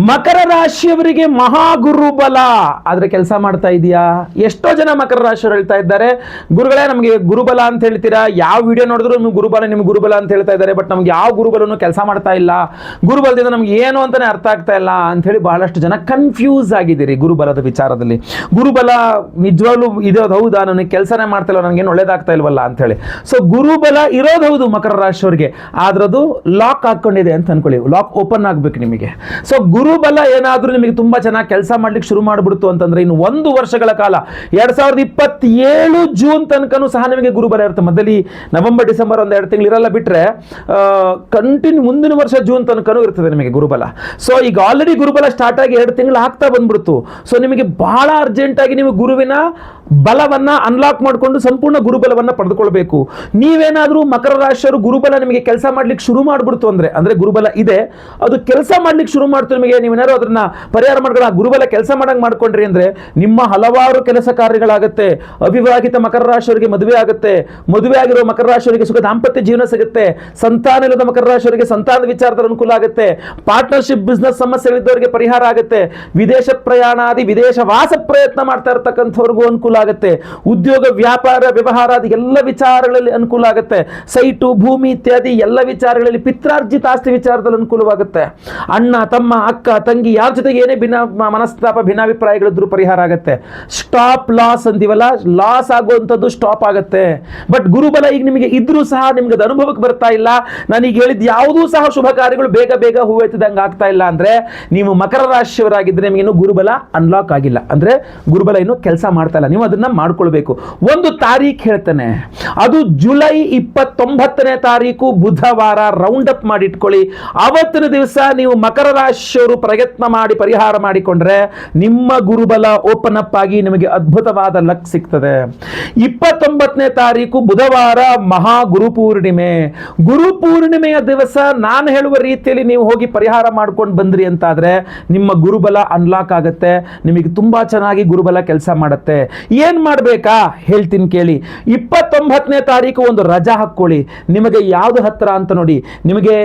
ಮಕರ ರಾಶಿಯವರಿಗೆ ಮಹಾಗುರುಬಲ ಆದ್ರೆ ಕೆಲಸ ಮಾಡ್ತಾ ಇದೆಯಾ? ಎಷ್ಟೋ ಜನ ಮಕರ ರಾಶಿಯವರು ಹೇಳ್ತಾ ಇದ್ದಾರೆ, ಗುರುಗಳೇ ನಮಗೆ ಗುರುಬಲ ಅಂತ ಹೇಳ್ತೀರಾ, ಯಾವ ವಿಡಿಯೋ ನೋಡಿದ್ರು ನಿಮ್ಗೆ ಗುರುಬಲ ಅಂತ ಹೇಳ್ತಾ ಇದ್ದಾರೆ, ಬಟ್ ನಮ್ಗೆ ಯಾವ ಗುರುಬಲನು ಕೆಲಸ ಮಾಡ್ತಾ ಇಲ್ಲ, ಗುರುಬಲದಿಂದ ನಮ್ಗೆ ಏನು ಅಂತಾನೆ ಅರ್ಥ ಆಗ್ತಾ ಇಲ್ಲ ಅಂತ ಹೇಳಿ ಬಹಳಷ್ಟು ಜನ ಕನ್ಫ್ಯೂಸ್ ಆಗಿದ್ದೀರಿ ಗುರುಬಲದ ವಿಚಾರದಲ್ಲಿ. ಗುರುಬಲ ನಿಜವಾಗ್ಲೂ ಇರೋದು ಹೌದಾ, ನನಗೆ ಕೆಲಸನೇ ಮಾಡ್ತಾ ಇಲ್ಲ, ನನಗೇನು ಒಳ್ಳೇದಾಗ್ತಾ ಇಲ್ವಲ್ಲ ಅಂತ ಹೇಳಿ. ಸೊ ಗುರುಬಲ ಇರೋದು ಹೌದು ಮಕರ ರಾಶಿಯವರಿಗೆ, ಆದ್ರೆ ಅದು ಲಾಕ್ ಹಾಕೊಂಡಿದೆ ಅಂತ ಅನ್ಕೊಳ್ಳಿ, ಲಾಕ್ ಓಪನ್ ಆಗ್ಬೇಕು ನಿಮಗೆ. ಸೊ ಗುರುಬಲ ಏನಾದ್ರೂ ನಿಮಗೆ ತುಂಬಾ ಚೆನ್ನಾಗಿ ಕೆಲಸ ಮಾಡ್ಲಿಕ್ಕೆ ಶುರು ಮಾಡಿಬಿಡ್ತು ಅಂತಂದ್ರೆ ಇನ್ನು 1 ವರ್ಷಗಳ ಕಾಲ 2027 ಜೂನ್ ತನಕನೂ ಸಹ ನಿಮಗೆ ಗುರುಬಲ ಇರುತ್ತೆ. ಮೊದಲಿ ನವೆಂಬರ್ ಡಿಸೆಂಬರ್ 1-2 ತಿಂಗಳು ಇರಲ್ಲ, ಬಿಟ್ರೆ ಕಂಟಿನ್ಯೂ ಮುಂದಿನ ವರ್ಷ ಜೂನ್ ತನಕನೂ ಇರ್ತದೆ ನಿಮಗೆ ಗುರುಬಲ. ಸೊ ಈಗ ಆಲ್ರೆಡಿ ಗುರುಬಲ ಸ್ಟಾರ್ಟ್ ಆಗಿ 2 ತಿಂಗಳು ಆಗ್ತಾ ಬಂದ್ಬಿಡ್ತು. ಸೊ ನಿಮಗೆ ಬಹಳ ಅರ್ಜೆಂಟ್ ಆಗಿ ನೀವು ಗುರುವಿನ ಬಲವನ್ನ ಅನ್ಲಾಕ್ ಮಾಡಿಕೊಂಡು ಸಂಪೂರ್ಣ ಗುರುಬಲವನ್ನ ಪಡೆದುಕೊಳ್ಬೇಕು. ನೀವೇನಾದ್ರೂ ಮಕರ ರಾಶಿಯವರು ಗುರುಬಲ ನಿಮಗೆ ಕೆಲಸ ಮಾಡ್ಲಿಕ್ಕೆ ಶುರು ಮಾಡ್ಬಿಡ್ತು ಅಂದ್ರೆ ಗುರುಬಲ ಇದೆ, ಅದು ಕೆಲಸ ಮಾಡ್ಲಿಕ್ಕೆ ಶುರು ಮಾಡ್ತು ನಿಮಗೆ, ನೀವೇನಾದ್ರು ಅದನ್ನ ಪರಿಹಾರ ಮಾಡ್ಕೊಳ್ಳ ಗುರುಬಲ ಕೆಲಸ ಮಾಡಂಗ್ ಮಾಡ್ಕೊಂಡ್ರಿ ಅಂದ್ರೆ ನಿಮ್ಮ ಹಲವಾರು ಕೆಲಸ ಕಾರ್ಯಗಳಾಗುತ್ತೆ. ಅವಿವಾಹಿತ ಮಕರ ರಾಶಿಯವರಿಗೆ ಮದುವೆ ಆಗುತ್ತೆ, ಮದುವೆ ಆಗಿರೋ ಮಕರ ರಾಶಿಯವರಿಗೆ ಸುಖ ದಾಂಪತ್ಯ ಜೀವನ ಸಿಗುತ್ತೆ, ಸಂತಾನ ಇಲ್ಲದ ಮಕರ ರಾಶಿಯವರಿಗೆ ಸಂತಾನದ ವಿಚಾರದಲ್ಲಿ ಅನುಕೂಲ ಆಗುತ್ತೆ, ಪಾರ್ಟ್ನರ್ಶಿಪ್ ಬಿಸ್ನೆಸ್ ಸಮಸ್ಯೆಗಳಿದ್ದವರಿಗೆ ಪರಿಹಾರ ಆಗುತ್ತೆ, ವಿದೇಶ ಪ್ರಯಾಣಾದಿ ವಿದೇಶ ವಾಸ ಪ್ರಯತ್ನ ಮಾಡ್ತಾ ಇರತಕ್ಕಂಥವ್ರಿಗೂ ಅನುಕೂಲ ಆಗುತ್ತೆ, ಉದ್ಯೋಗ ವ್ಯಾಪಾರ ವ್ಯವಹಾರಾದಿ ಎಲ್ಲ ವಿಚಾರಗಳಲ್ಲಿ ಅನುಕೂಲ ಆಗುತ್ತೆ, ಸೈಟು ಭೂಮಿ ಇತ್ಯಾದಿ ಎಲ್ಲ ವಿಚಾರಗಳಲ್ಲಿ ಪಿತ್ರಾರ್ಜಿತ ಆಸ್ತಿ ವಿಚಾರದಲ್ಲಿ ಅನುಕೂಲವಾಗುತ್ತೆ, ಅಣ್ಣ ತಮ್ಮ ಅಕ್ಕ ತಂಗಿ ಯಾರ ಜೊತೆಗೆ ಏನೇ ಮನಸ್ತಾಪ ಭಿನ್ನಾಭಿಪ್ರಾಯಗಳಿದ್ರು ಪರಿಹಾರ ಆಗುತ್ತೆ, ಸ್ಟಾಪ್ ಲಾಸ್ ಅಂತೀವಲ್ಲ, ಲಾಸ್ ಆಗುವಂಥದ್ದು ಸ್ಟಾಪ್ ಆಗುತ್ತೆ. ಬಟ್ ಗುರುಬಲ ಈಗ ನಿಮಗೆ ಇದ್ರೂ ಸಹ ನಿಮ್ಗೆ ಅದು ಅನುಭವಕ್ಕೆ ಬರ್ತಾ ಇಲ್ಲ, ನಾನೀಗ ಹೇಳಿದ ಯಾವುದೂ ಸಹ ಶುಭ ಕಾರ್ಯಗಳು ಬೇಗ ಬೇಗ ಹೂವೆತ್ತಿದಂಗೆ ಆಗ್ತಾ ಇಲ್ಲ ಅಂದ್ರೆ ನೀವು ಮಕರ ರಾಶಿಯವರಾಗಿದ್ರೆ ನಿಮಗೆ ಇನ್ನೂ ಗುರುಬಲ ಅನ್ಲಾಕ್ ಆಗಿಲ್ಲ, ಅಂದ್ರೆ ಗುರುಬಲ ಇನ್ನೂ ಕೆಲಸ ಮಾಡ್ತಾ ಇಲ್ಲ, ನೀವು ಅದನ್ನ ಮಾಡ್ಕೊಳ್ಬೇಕು. ಒಂದು ತಾರೀಖು ಹೇಳ್ತಾನೆ, ಅದು ಜುಲೈ 29ನೇ ತಾರೀಕು ಬುಧವಾರ, ರೌಂಡ್ ಅಪ್ ಮಾಡಿ ಇಟ್ಕೊಳ್ಳಿ. ಅವತ್ತಿನ ದಿವಸ ನೀವು ಮಕರ ರಾಶಿಯವರು ಪ್ರಯತ್ನ ಮಾಡಿ ಪರಿಹಾರ ಮಾಡಿಕೊಂಡ್ರೆ ನಿಮ್ಮ ಗುರುಬಲ ಓಪನ್ ಅಪ್ ಆಗಿ ನಿಮಗೆ ಅದ್ಭುತವಾದ ಲಕ್ ಸಿಗ್ತದೆ. 29ನೇ ತಾರೀಕು ಬುಧವಾರ ಮಹಾ ಗುರುಪೂರ್ಣಿಮೆ. ಗುರುಪೂರ್ಣಿಮೆಯ ದಿವಸ ನಾನು ಹೇಳುವ ರೀತಿಯಲ್ಲಿ ನೀವು ಹೋಗಿ ಪರಿಹಾರ ಮಾಡ್ಕೊಂಡು ಬಂದ್ರಿ ಅಂತಾದ್ರೆ ನಿಮ್ಮ ಗುರುಬಲ ಅನ್ಲಾಕ್ ಆಗುತ್ತೆ, ನಿಮಗೆ ತುಂಬಾ ಚೆನ್ನಾಗಿ ಗುರುಬಲ ಕೆಲಸ ಮಾಡುತ್ತೆ. ಏನ್ ಮಾಡ್ಬೇಕಾ ಹೇಳ್ತೀನಿ ಕೇಳಿ. 29ನೇ ತಾರೀಕು ಒಂದು ರಜಾ ಹಾಕೊಳ್ಳಿ, ನಿಮಗೆ ಯಾವ್ದು ಹತ್ರ ಅಂತ ನೋಡಿ. ನಿಮಗೆ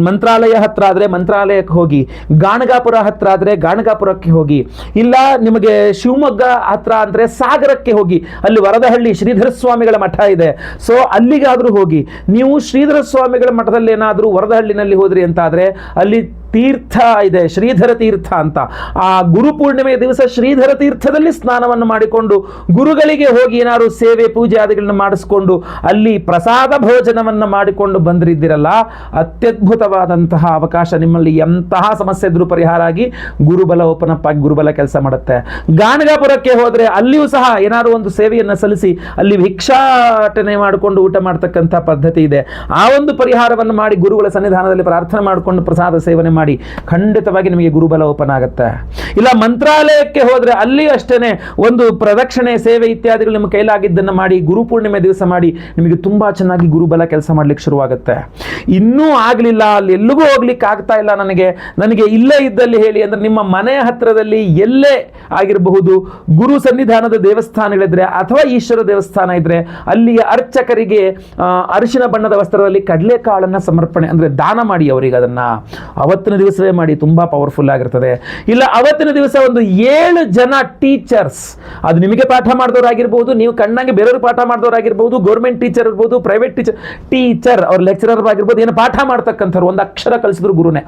ಮಂತ್ರಾಲಯ ಹತ್ರ ಆದ್ರೆ ಮಂತ್ರಾಲಯಕ್ಕೆ ಹೋಗಿ, ಗಾಣಗಾಪುರ ಹತ್ರ ಆದ್ರೆ ಗಾಣಗಾಪುರಕ್ಕೆ ಹೋಗಿ, ಇಲ್ಲ ನಿಮಗೆ ಶಿವಮೊಗ್ಗ ಹತ್ರ ಅಂದ್ರೆ ಸಾಗರಕ್ಕೆ ಹೋಗಿ, ಅಲ್ಲಿ ವರದಹಳ್ಳಿ ಶ್ರೀಧರ ಸ್ವಾಮಿಗಳ ಮಠ ಇದೆ, ಸೊ ಅಲ್ಲಿಗಾದ್ರೂ ಹೋಗಿ. ನೀವು ಶ್ರೀಧರ ಸ್ವಾಮಿಗಳ ಮಠದಲ್ಲಿ ಏನಾದ್ರೂ ವರದಹಳ್ಳಿನಲ್ಲಿ ಹೋದ್ರಿ ಅಂತ ಆದ್ರೆ ಅಲ್ಲಿ ತೀರ್ಥ ಇದೆ, ಶ್ರೀಧರ ತೀರ್ಥ ಅಂತ. ಆ ಗುರುಪೂರ್ಣಿಮೆಯ ದಿವಸ ಶ್ರೀಧರ ತೀರ್ಥದಲ್ಲಿ ಸ್ನಾನವನ್ನು ಮಾಡಿಕೊಂಡು ಗುರುಗಳಿಗೆ ಹೋಗಿ ಏನಾದ್ರು ಸೇವೆ ಪೂಜೆ ಆದಿಗಳನ್ನ ಮಾಡಿಸ್ಕೊಂಡು ಅಲ್ಲಿ ಪ್ರಸಾದ ಭೋಜನವನ್ನ ಮಾಡಿಕೊಂಡು ಬಂದ್ರಿದ್ದೀರಲ್ಲ, ಅತ್ಯದ್ಭುತವಾದಂತಹ ಅವಕಾಶ. ನಿಮ್ಮಲ್ಲಿ ಎಂತಹ ಸಮಸ್ಯೆ ಇದ್ರೂ ಪರಿಹಾರ ಆಗಿ ಗುರುಬಲ ಓಪನ್ ಅಪ್ ಆಗಿ ಗುರುಬಲ ಕೆಲಸ ಮಾಡುತ್ತೆ. ಗಾಣಗಾಪುರಕ್ಕೆ ಹೋದ್ರೆ ಅಲ್ಲಿಯೂ ಸಹ ಏನಾದ್ರು ಒಂದು ಸೇವೆಯನ್ನ ಸಲ್ಲಿಸಿ ಅಲ್ಲಿ ಭಿಕ್ಷಾಟನೆ ಮಾಡಿಕೊಂಡು ಊಟ ಮಾಡ್ತಕ್ಕಂಥ ಪದ್ಧತಿ ಇದೆ. ಆ ಒಂದು ಪರಿಹಾರವನ್ನು ಮಾಡಿ ಗುರುಗಳ ಸನ್ನಿಧಾನದಲ್ಲಿ ಪ್ರಾರ್ಥನೆ ಮಾಡಿಕೊಂಡು ಪ್ರಸಾದ ಸೇವನೆ ಮಾಡಿ ಖಂಡಿತವಾಗಿ ನಿಮಗೆ ಗುರುಬಲ ಓಪನ್ ಆಗುತ್ತೆ. ಇಲ್ಲ ಮಂತ್ರಾಲಯಕ್ಕೆ ಹೋದ್ರೆ ಅಲ್ಲಿ ಅಷ್ಟೇನೆ ಒಂದು ಪ್ರದಕ್ಷಿಣೆ ಸೇವೆ ಇತ್ಯಾದಿಗಳು ನಿಮ್ಮ ಕೈಲಾಗಿದ್ದನ್ನು ಮಾಡಿ ಗುರುಪೂರ್ಣಿಮೆ ದಿವಸ ಮಾಡಿ ನಿಮಗೆ ತುಂಬಾ ಚೆನ್ನಾಗಿ ಗುರುಬಲ ಕೆಲಸ ಮಾಡ್ಲಿಕ್ಕೆ ಶುರುವಾಗುತ್ತೆ. ಇನ್ನೂ ಆಗ್ಲಿಲ್ಲ, ಅಲ್ಲಿ ಎಲ್ಲಿಗೂ ಹೋಗ್ಲಿಕ್ಕೆ ಆಗ್ತಾ ಇಲ್ಲ ನನಗೆ ಇಲ್ಲೇ ಇದ್ದಲ್ಲಿ ಹೇಳಿ ಅಂದ್ರೆ ನಿಮ್ಮ ಮನೆ ಹತ್ರದಲ್ಲಿ ಎಲ್ಲೇ ಆಗಿರಬಹುದು ಗುರು ಸನ್ನಿಧಾನದ ದೇವಸ್ಥಾನಗಳಿದ್ರೆ ಅಥವಾ ಈಶ್ವರ ದೇವಸ್ಥಾನ ಇದ್ರೆ ಅಲ್ಲಿಯ ಅರ್ಚಕರಿಗೆ ಅರಿಶಿನ ಬಣ್ಣದ ವಸ್ತ್ರದಲ್ಲಿ ಕಡಲೆಕಾಳನ್ನ ಸಮರ್ಪಣೆ ಅಂದ್ರೆ ದಾನ ಮಾಡಿ ಅವರಿಗೆ ಅದನ್ನ ಅವತ್ತಿನ ದಿವಸವೇ ಮಾಡಿ, ತುಂಬಾ ಪವರ್ಫುಲ್ ಆಗಿರ್ತದೆ. ಇಲ್ಲ ಅವತ್ತಿನ ದಿವಸ ಒಂದು 7 ಜನ ಟೀಚರ್ಸ್, ಅದು ನಿಮಗೆ ಪಾಠ ಮಾಡಿದವರಾಗಿರ್ಬೋದು, ನೀವು ಕಣ್ಣಾಗೆ ಬೇರೆಯವರು ಪಾಠ ಮಾಡಿದವರಾಗಿರ್ಬೋದು, ಗೌರ್ಮೆಂಟ್ ಟೀಚರ್ ಇರ್ಬೋದು, ಪ್ರೈವೇಟ್ ಟೀಚರ್ ಅವ್ರ ಲೆಕ್ಚರರ್ ಆಗಿರ್ಬೋದು, ಏನು ಪಾಠ ಮಾಡ್ತಕ್ಕಂಥವ್ರು, ಒಂದು ಅಕ್ಷರ ಕಲಿಸಿದ್ರು ಗುರುನೇ,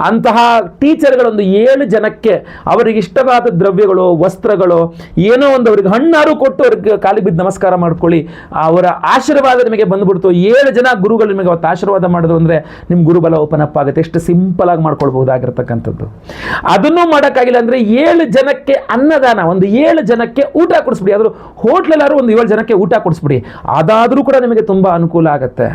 ಅಂತಹ ಟೀಚರ್ಗಳೊಂದು 7 ಜನಕ್ಕೆ ಅವರಿಗೆ ಇಷ್ಟವಾದ ದ್ರವ್ಯಗಳು ವಸ್ತ್ರಗಳು ಏನೋ ಒಂದು ಅವರಿಗೆ ಹಣ್ಣಾರು ಕೊಟ್ಟು ಅವ್ರಿಗೆ ಕಾಲಿಗೆ ಬಿದ್ದು ನಮಸ್ಕಾರ ಮಾಡ್ಕೊಳ್ಳಿ, ಅವರ ಆಶೀರ್ವಾದ ನಿಮಗೆ ಬಂದ್ಬಿಡ್ತು. 7 ಜನ ಗುರುಗಳು ನಿಮಗೆ ಅವತ್ತು ಆಶೀರ್ವಾದ ಮಾಡಿದ್ರು ಅಂದ್ರೆ ನಿಮ್ ಗುರುಬಲ ಓಪನ್ ಅಪ್ ಆಗುತ್ತೆ. ಎಷ್ಟು ಸಿಂಪಲ್ ಆಗಿ ಮಾಡ್ಕೊಳ್ಬಹುದಾಗಿರ್ತಕ್ಕಂಥದ್ದು. ಅದನ್ನು ಮಾಡೋಕ್ಕಾಗಿಲ್ಲ ಅಂದ್ರೆ 7 ಜನಕ್ಕೆ ಅನ್ನದಾನ, ಒಂದು 7 ಜನಕ್ಕೆ ಊಟ ಕೊಡಿಸ್ಬಿಡಿ, ಆದ್ರೂ ಹೋಟ್ಲೆಲ್ಲಾರು ಒಂದು 7 ಜನಕ್ಕೆ ಊಟ ಕೊಡಿಸ್ಬಿಡಿ, ಅದಾದ್ರೂ ಕೂಡ ನಿಮಗೆ ತುಂಬಾ ಅನುಕೂಲ ಆಗುತ್ತೆ.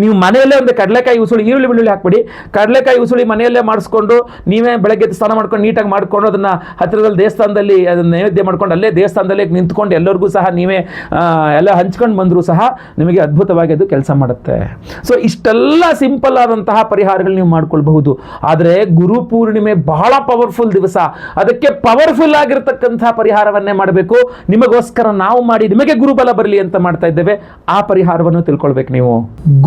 ನೀವು ಮನೆಯಲ್ಲೇ ಒಂದು ಕಡಲೆಕಾಯಿ ಉಸುಳಿ ಈರುಳ್ಳಿ ಬೆಳ್ಳುಳ್ಳಿ ಹಾಕ್ಬಿಡಿ, ಕಡಲೆಕಾಯಿ ಉಸುಳಿ ಮನೆಯಲ್ಲೇ ಮಾಡಿಸ್ಕೊಂಡು ನೀವೇ ಬೆಳಗ್ಗೆ ಸ್ನಾನ ಮಾಡ್ಕೊಂಡು ನೀಟಾಗಿ ಮಾಡ್ಕೊಂಡು ಅದನ್ನ ಹತ್ತಿರದಲ್ಲಿ ದೇವಸ್ಥಾನದಲ್ಲಿ ಅದನ್ನ ನೈವೇದ್ಯ ಮಾಡ್ಕೊಂಡು ಅಲ್ಲೇ ದೇವಸ್ಥಾನದಲ್ಲೇ ನಿಂತ್ಕೊಂಡು ಎಲ್ಲರಿಗೂ ಸಹ ನೀವೇ ಎಲ್ಲ ಹಂಚ್ಕೊಂಡು ಬಂದರೂ ಸಹ ನಿಮಗೆ ಅದ್ಭುತವಾಗಿ ಅದು ಕೆಲಸ ಮಾಡುತ್ತೆ. ಸೊ ಇಷ್ಟೆಲ್ಲ ಸಿಂಪಲ್ ಆದಂತಹ ಪರಿಹಾರಗಳು ನೀವು ಮಾಡ್ಕೊಳ್ಬಹುದು. ಆದರೆ ಗುರು ಪೂರ್ಣಿಮೆ ಬಹಳ ಪವರ್ಫುಲ್ ದಿವಸ. ಅದಕ್ಕೆ ಪವರ್ಫುಲ್ ಆಗಿರತಕ್ಕಂತಹ ಪರಿಹಾರವನ್ನೇ ಮಾಡಬೇಕು. ನಿಮಗೋಸ್ಕರ ನಾವು ಮಾಡಿ ನಿಮಗೆ ಗುರುಬಲ ಬರಲಿ ಅಂತ ಮಾಡ್ತಾ ಇದ್ದೇವೆ. ಆ ಪರಿಹಾರವನ್ನು ತಿಳ್ಕೊಳ್ಬೇಕು ನೀವು.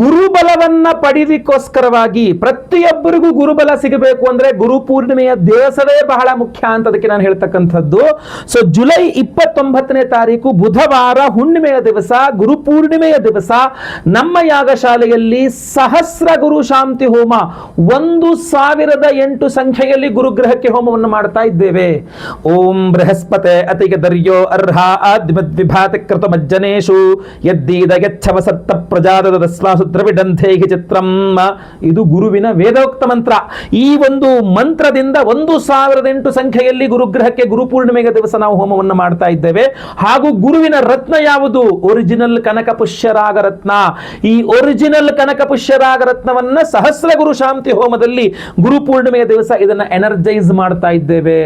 ಗುರುಬಲವನ್ನ ಪಡೆಯೋದಕ್ಕೋಸ್ಕರವಾಗಿ ಪ್ರತಿಯೊಬ್ಬರಿಗೂ ಗುರುಬಲ ಸಿಗಬೇಕು ಅಂದ್ರೆ ಗುರು ಪೂರ್ಣಿಮೆಯ ದಿವಸವೇ ಬಹಳ ಮುಖ್ಯ ಅಂತ ಅದಕ್ಕೆ ನಾನು ಹೇಳ್ತಕ್ಕಂಥದ್ದು. ಸೊ ಜುಲೈ 29ನೇ ತಾರೀಕು ಬುಧವಾರ ಹುಣ್ಣಿಮೆಯ ದಿವಸ, ಗುರು ಪೂರ್ಣಿಮೆಯ ದಿವಸ ನಮ್ಮ ಯಾಗಶಾಲೆಯಲ್ಲಿ ಸಹಸ್ರ ಗುರು ಶಾಂತಿ ಹೋಮ 1008 ಸಂಖ್ಯೆಯಲ್ಲಿ ಗುರುಗ್ರಹಕ್ಕೆ ಹೋಮವನ್ನು ಮಾಡ್ತಾ ಇದ್ದೇವೆ. ಓಂ ಬೃಹಸ್ಪತೆ ಅತಿಗೆ ದರ್ಯೋ ಅರ್ಹ ಆದ್ಮದ್ವಿಭಾತಿ ಕೃತ ಮಜ್ಜನೇಶು ಯದ್ದೀದ ಯಚ್ಛವ ಸತ್ತ ಪ್ರಜಾದದ ದಸ್ವಾಸು ದ್ರವಿಡಂಥೇಹಿ ಚಿತ್ರಂ. ಇದು ಗುರುವಿನ ವೇದೋಕ್ತ ಮಂತ್ರ. ಈ ಒಂದು ಮಂತ್ರದಿಂದ 1008 ಸಂಖ್ಯೆಯಲ್ಲಿ ಗುರುಗ್ರಹಕ್ಕೆ ಗುರುಪೂರ್ಣಿಮೆಯ ದಿವಸ ನಾವು ಹೋಮವನ್ನು ಮಾಡ್ತಾ ಇದ್ದೇವೆ. ಹಾಗೂ ಗುರುವಿನ ರತ್ನ ಯಾವುದು? ಒರಿಜಿನಲ್ ಕನಕ ಪುಷ್ಯರಾಗ ರತ್ನ. ಈ ಒರಿಜಿನಲ್ ಕನಕ ಪುಷ್ಯರಾಗ ರತ್ನವನ್ನ ಸಹಸ್ರ ಗುರು ಶಾಂತಿ ಹೋಮದಲ್ಲಿ ಗುರುಪೂರ್ಣಿಮೆಯ ದಿವಸ ಇದನ್ನ ಎನರ್ಜೈಸ್ ಮಾಡ್ತಾ ಇದ್ದೇವೆ.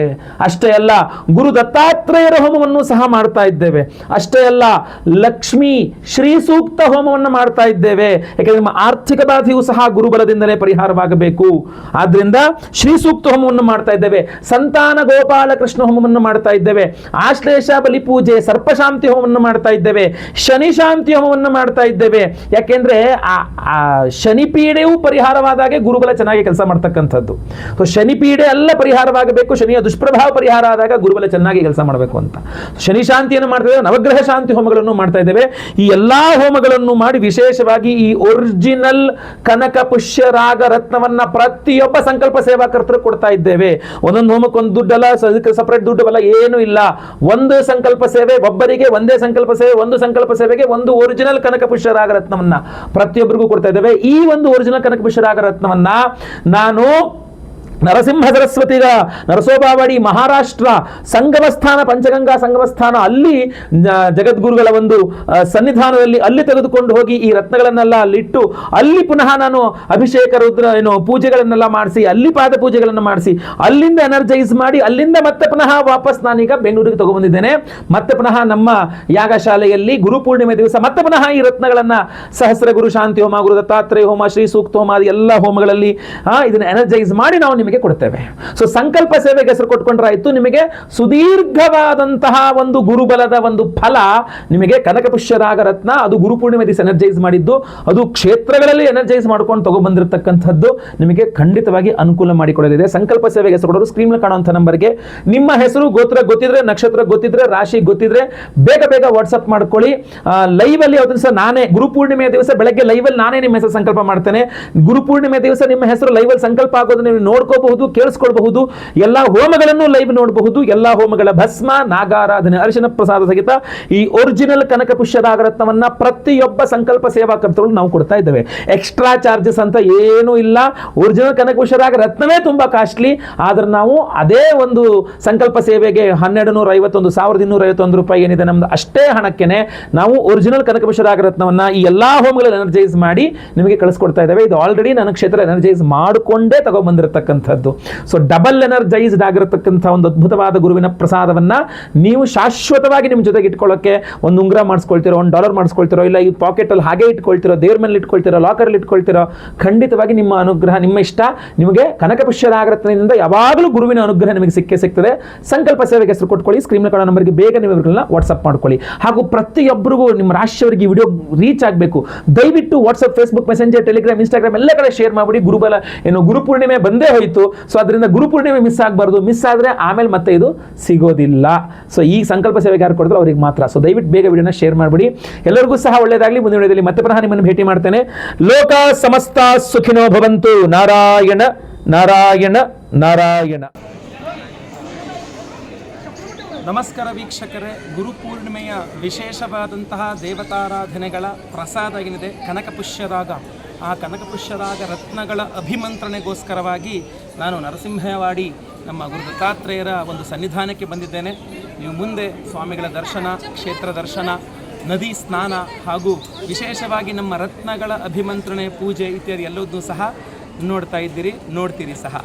ಅಷ್ಟೇ ಅಲ್ಲ, ಗುರು ದತ್ತಾತ್ರೇಯರ ಹೋಮವನ್ನು ಸಹ ಮಾಡ್ತಾ ಇದ್ದೇವೆ. ಅಷ್ಟೇ ಅಲ್ಲ, ಲಕ್ಷ್ಮೀ ಶ್ರೀ ಸೂಕ್ತ ಹೋಮವನ್ನು ಮಾಡ್ತಾ ಇದ್ದೇವೆ. ಯಾಕಂದ್ರೆ ನಿಮ್ಮ ಆರ್ಥಿಕ ಬಾಧೆಯೂ ಸಹ ಗುರುಬಲದಿಂದಲೇ ಪರಿಹಾರವಾಗಬೇಕು. ಆದ್ರಿಂದ ಶ್ರೀ ಸೂಕ್ತ ಹೋಮವನ್ನು ಮಾಡ್ತಾ ಇದ್ದೇವೆ. ಸಂತಾನ ಗೋಪಾಲ ಕೃಷ್ಣ ಹೋಮವನ್ನು ಮಾಡ್ತಾ ಇದ್ದೇವೆ. ಆಶ್ಲೇಷ ಬಲಿ ಪೂಜೆ, ಸರ್ಪಶಾಂತಿ ಹೋಮವನ್ನು ಮಾಡ್ತಾ ಇದ್ದೇವೆ. ಶನಿ ಶಾಂತಿ ಹೋಮವನ್ನು ಮಾಡ್ತಾ ಇದ್ದೇವೆ. ಯಾಕೆಂದ್ರೆ ಆ ಶನಿ ಪೀಡೆಯೂ ಪರಿಹಾರವಾದಾಗೆ ಗುರುಬಲ ಚೆನ್ನಾಗಿ ಕೆಲಸ ಮಾಡ್ತಕ್ಕಂಥದ್ದು. ಸೊ ಶನಿ ಪೀಡೆ ಎಲ್ಲ ಪರಿಹಾರವಾಗಬೇಕು, ಶನಿಯ ದುಷ್ಪ್ರಭಾವ ಪರಿಹಾರ ಆದಾಗ ಗುರುಬಲ ಚೆನ್ನಾಗಿ ಕೆಲಸ ಮಾಡಬೇಕು ಅಂತ ಶನಿ ಶಾಂತಿಯನ್ನು ಮಾಡ್ತಾ ಇದ್ದೇವೆ. ನವಗ್ರಹ ಶಾಂತಿ ಹೋಮಗಳನ್ನು ಮಾಡ್ತಾ ಇದ್ದೇವೆ. ಈ ಎಲ್ಲಾ ಹೋಮಗಳನ್ನು ಮಾಡಿ ವಿಶೇಷವಾಗಿ ಈ ಒರಿಜಿನಲ್ ಕನಕ ಪುಷ್ಯರಾಗ ರತ್ನವನ್ನ ಪ್ರತಿಯೊಬ್ಬ ಸಂಕಲ್ಪ ಸೇವಾಕರ್ತರು ಕೊಡ್ತಾ ಇದ್ದೇವೆ. ಒಂದೊಂದು ಹೋಮಕ್ಕೊಂದು ದುಡ್ಡಲ್ಲ, ಸಪರೇಟ್ ದುಡ್ಡಲ್ಲ, ಏನು ಇಲ್ಲ. ಒಂದು ಸಂಕಲ್ಪ ಸೇವೆ ಒಬ್ಬರಿಗೆ, ಒಂದೇ ಸಂಕಲ್ಪ ಸೇವೆ, ಒಂದು ಸಂಕಲ್ಪ ಸೇವೆಗೆ ಒಂದು ಒರಿಜಿನಲ್ ಕನಕ ಪುಷ್ಯರಾಗ ರತ್ನವನ್ನ ಪ್ರತಿಯೊಬ್ಬರಿಗೂ ಕೊಡ್ತಾ ಇದ್ದೇವೆ. ಈ ಒಂದು ಒರಿಜಿನಲ್ ಕನಕ ಪುಷ್ಯರಾಗ ರತ್ನವನ್ನ ನಾನು ನರಸಿಂಹ ಸರಸ್ವತಿಗ ನರಸೋಬಾವಾಡಿ ಮಹಾರಾಷ್ಟ್ರ ಸಂಗಮಸ್ಥಾನ, ಪಂಚಗಂಗಾ ಸಂಗಮಸ್ಥಾನ, ಅಲ್ಲಿ ಜಗದ್ಗುರುಗಳ ಒಂದು ಸನ್ನಿಧಾನದಲ್ಲಿ ಅಲ್ಲಿ ತೆಗೆದುಕೊಂಡು ಹೋಗಿ ಈ ರತ್ನಗಳನ್ನೆಲ್ಲ ಅಲ್ಲಿಟ್ಟು ಅಲ್ಲಿ ಪುನಃ ನಾನು ಅಭಿಷೇಕ ರುದ್ರ ಪೂಜೆಗಳನ್ನೆಲ್ಲ ಮಾಡಿಸಿ, ಅಲ್ಲಿ ಪಾದ ಪೂಜೆಗಳನ್ನು ಮಾಡಿಸಿ, ಅಲ್ಲಿಂದ ಎನರ್ಜೈಸ್ ಮಾಡಿ, ಅಲ್ಲಿಂದ ಮತ್ತೆ ಪುನಃ ವಾಪಸ್ ನಾನೀಗ ಬೆಂಗಳೂರಿಗೆ ತಗೊಂಡ್ಬಂದಿದ್ದೇನೆ. ಮತ್ತೆ ಪುನಃ ನಮ್ಮ ಯಾಗಶಾಲೆಯಲ್ಲಿ ಗುರುಪೂರ್ಣಿಮೆ ದಿವಸ ಮತ್ತೆ ಪುನಃ ಈ ರತ್ನಗಳನ್ನ ಸಹಸ್ರ ಗುರು ಶಾಂತಿ ಹೋಮ, ಗುರು ದತ್ತಾತ್ರೇಯ ಹೋಮ, ಶ್ರೀ ಸೂಕ್ತ ಹೋಮ ಎಲ್ಲ ಹೋಮಗಳಲ್ಲಿ ಇದನ್ನ ಎನರ್ಜೈಸ್ ಮಾಡಿ ನಾವು ನಿಮಗೆ ಕೊಡ್ತೇವೆ. ಸೊ ಸಂಕಲ್ಪ ಸೇವೆಗೆ ಹೆಸರು ಕೊಟ್ಕೊಂಡ್ರಾಯ್ತು. ನಿಮಗೆ ಸುದೀರ್ಘವಾದಂತಹ ಒಂದು ಗುರುಬಲದ ಒಂದು ಫಲ ನಿಮಗೆ ಕನಕ ಪುಷ್ಯರಾಗ ರತ್ನ. ಅದು ಗುರುಪೂರ್ಣಿಮೆ ದಿವಸ ಎನರ್ಜೈಸ್ ಮಾಡಿದ್ದು, ಅದು ಕ್ಷೇತ್ರಗಳಲ್ಲಿ ಎನರ್ಜೈಸ್ ಮಾಡ್ಕೊಂಡು ತಗೊಂಡ್ಬಂದಿರತಕ್ಕಂಥದ್ದು ನಿಮಗೆ ಖಂಡಿತವಾಗಿ ಅನುಕೂಲ ಮಾಡಿಕೊಡಲಿದೆ. ಸಂಕಲ್ಪ ಸೇವೆಗೆ ಹೆಸರು ಕೊಡೋರು ಸ್ಕ್ರೀನ್ ಕಾಣುವಂಥ ನಂಬರ್ಗೆ ನಿಮ್ಮ ಹೆಸರು, ಗೋತ್ರ ಗೊತ್ತಿದ್ರೆ, ನಕ್ಷತ್ರ ಗೊತ್ತಿದ್ರೆ, ರಾಶಿ ಗೊತ್ತಿದ್ರೆ ಬೇಗ ಬೇಗ ವಾಟ್ಸ್ಆಪ್ ಮಾಡ್ಕೊಳ್ಳಿ. ಲೈವ್ ಅಲ್ಲಿ ಅವತ್ತು ದಿವಸ ನಾನೇ ಗುರುಪೂರ್ಣಿಮೆಯ ದಿವಸ ಬೆಳಗ್ಗೆ ಲೈವ್ ಅಲ್ಲಿ ನಾನೇ ನಿಮ್ಮ ಹೆಸರು ಸಂಕಲ್ಪ ಮಾಡ್ತೇನೆ. ಗುರುಪೂರ್ಣಿಮೆ ದಿವಸ ನಿಮ್ಮ ಹೆಸರು ಲೈವ್ ಅಲ್ಲಿ ಸಂಕಲ್ಪ ಆಗೋದು ನೀವು ನೋಡ್ಕೋಬಹುದು, ಕೇಳಿಸ್ಕೊಳ್ಬಹುದು. ಎಲ್ಲಾ ಹೋಮಗಳನ್ನು ಲೈವ್ ನೋಡಬಹುದು. ಎಲ್ಲಾ ಹೋಮಗಳ ಭಸ್ಮ, ನಾಗಾರಾಧನೆ, ಅರಿಶಿನ ಪ್ರಸಾದ ಸಹಿತ ಈ ಒರಿಜಿನಲ್ ಕನಕ ಪುಷ್ಯರಾಗ ರತ್ನವನ್ನ ಪ್ರತಿಯೊಬ್ಬ ಸಂಕಲ್ಪ ಸೇವಾಕರ್ತರು ನಾವು ಕೊಡ್ತಾ ಇದ್ದೇವೆ. ಎಕ್ಸ್ಟ್ರಾ ಚಾರ್ಜಸ್ ಅಂತ ಏನೂ ಇಲ್ಲ. ಒರಿಜಿನಲ್ ಕನಕ ಪುಷ್ಯರಾಗ ರತ್ನವೇ ತುಂಬಾ ಕಾಸ್ಟ್ಲಿ. ಆದ್ರೆ ನಾವು ಅದೇ ಒಂದು ಸಂಕಲ್ಪ ಸೇವೆಗೆ 1251 1251 ರೂಪಾಯಿ ಏನಿದೆ ನಮ್ದು, ಅಷ್ಟೇ ಹಣಕ್ಕೆನೆ ನಾವು ಒರಿಜಿನಲ್ ಕನಕ ಪುಷ್ಯರಾಗ ರತ್ನವನ್ನ ಈ ಎಲ್ಲಾ ಹೋಮಗಳಲ್ಲಿ ಎನರ್ಜೈಸ್ ಮಾಡಿ ನಿಮಗೆ ಕಳಿಸ್ಕೊಡ್ತಾ ಇದ್ದೇವೆ. ಇದು ಆಲ್ರೆಡಿ ನನ್ನ ಕ್ಷೇತ್ರ ಎನರ್ಜೈಸ್ ಮಾಡಿಕೊಂಡೇ ತಗೊಂಡ್ಬಂದಿರತಕ್ಕಂಥದ್ದು. ಸೊ ಡಬಲ್ ಎನರ್ಜೈಸ್ಡ್ ಆಗಿರತಕ್ಕಂಥ ಒಂದು ಅದ್ಭುತವಾದ ಗುರುವಿನ ಪ್ರಸಾದವನ್ನ ನೀವು ಶಾಶ್ವತವಾಗಿ ನಿಮ್ಮ ಜೊತೆಗೆ ಇಟ್ಕೊಳ್ಳೋಕೆ ಒಂದು ಉಂಗುರ ಮಾಡಿಸ್ಕೊಳ್ತಿರೋ, $1 ಮಾಡಿಸ್ಕೊಳ್ತಿರೋ, ಇಲ್ಲ ಈ ಪಾಕೆಟ್ ಅಲ್ಲಿ ಹಾಗೆ ಇಟ್ಕೊಳ್ತಿರೋ, ದೇವ್ರ ಮೇಲೆ ಇಟ್ಕೊಳ್ತಿರೋ, ಲಾಕರ್ ಅಲ್ಲಿ ಇಟ್ಕೊಳ್ತಿರೋ, ಖಂಡಿತವಾಗಿ ನಿಮ್ಮ ಅನುಗ್ರಹ, ನಿಮ್ಮ ಇಷ್ಟ, ನಿಮಗೆ ಕನಕ ಪುಷ್ಯರಾಗ ರತ್ನದಿಂದ ಯಾವಾಗಲೂ ಗುರುವಿನ ಅನುಗ್ರಹ ನಿಮಗೆ ಸಿಗ್ತದೆ. ಸಂಕಲ್ಪ ಸೇವೆಗೆ ಹೆಸರು ಕೊಟ್ಕೊಳ್ಳಿ. ಸ್ಕ್ರೀನ್ ಕಾಣೋ ನಂಬರ್ಗೆ ಬೇಗ ನೀವು ಇವ್ರನ್ನ ವಾಟ್ಸ್ಆಪ್ ಮಾಡ್ಕೊಳ್ಳಿ. ಹಾಗೂ ಪ್ರತಿಯೊಬ್ಬರಿಗೂ ನಿಮ್ಮ ರಾಶಿಯವರಿಗೆ ಈ ವಿಡಿಯೋ ರೀಚ್ ಆಗಬೇಕು. ದಯವಿಟ್ಟು WhatsApp, Facebook, messenger, Telegram, Instagram ಎಲ್ಲ ಕಡೆ ಶೇರ್ ಮಾಡಿ. ಗುರುಬಲ ಗುರುಪೂರ್ಣಿಮೆ ಬಂದೇ ಹೋಯಿತು. ಸೊ ಅದರಿಂದ ಗುರುಪೂರ್ಣಿಮೆ ಮಿಸ್ ಆಗಬಾರ್ದು. ಮಿಸ್ ಆದರೆ ಆಮೇಲೆ ಮತ್ತೆ ಇದು ಸಿಗೋದಿಲ್ಲ. ಸೊ ಈ ಸಂಕಲ್ಪ ಸೇವೆಗೆ ಯಾರು ಕೊಡಿದ್ರು ಅವ್ರಿಗೆ ಮಾತ್ರ. ಸೊ ದಯವಿಟ್ಟು ಬೇಗ ವಿಡಿಯೋನ ಶೇರ್ ಮಾಡಿಬಿಡಿ. ಎಲ್ಲರಿಗೂ ಸಹ ಒಳ್ಳೆಯದಾಗಲಿ. ಮುಂದಿನ ವಿಡಿಯೋದಲ್ಲಿ ಮತ್ತೆ ಪುನಃ ನಿಮ್ಮನ್ನು ಭೇಟಿ ಮಾಡ್ತೇನೆ. ಲೋಕ ಸಮಸ್ತ ಸುಖಿನೋ ಭವಂತು. ನಾರಾಯಣ ನಾರಾಯಣ ನಾರಾಯಣ. ನಮಸ್ಕಾರ ವೀಕ್ಷಕರೇ, ಗುರುಪೂರ್ಣಿಮೆಯ ವಿಶೇಷವಾದಂತಹ ದೇವತಾರಾಧನೆಗಳ ಪ್ರಸಾದ ಏನಿದೆ ಕನಕಪುಷ್ಯರಾಗ, ಆ ಕನಕಪುಷ್ಯರಾಗ ರತ್ನಗಳ ಅಭಿಮಂತ್ರಣೆಗೋಸ್ಕರವಾಗಿ ನಾನು ನರಸಿಂಹವಾಡಿ ನಮ್ಮ ಗುರು ದತ್ತಾತ್ರೇಯರ ಒಂದು ಸನ್ನಿಧಾನಕ್ಕೆ ಬಂದಿದ್ದೇನೆ. ನೀವು ಮುಂದೆ ಸ್ವಾಮಿಗಳ ದರ್ಶನ, ಕ್ಷೇತ್ರ ದರ್ಶನ, ನದಿ ಸ್ನಾನ ಹಾಗೂ ವಿಶೇಷವಾಗಿ ನಮ್ಮ ರತ್ನಗಳ ಅಭಿಮಂತ್ರಣೆ, ಪೂಜೆ ಇತ್ಯಾದಿ ಎಲ್ಲವನ್ನೂ ಸಹ ನೋಡ್ತಾ ಇದ್ದೀರಿ, ನೋಡ್ತೀರಿ ಸಹ.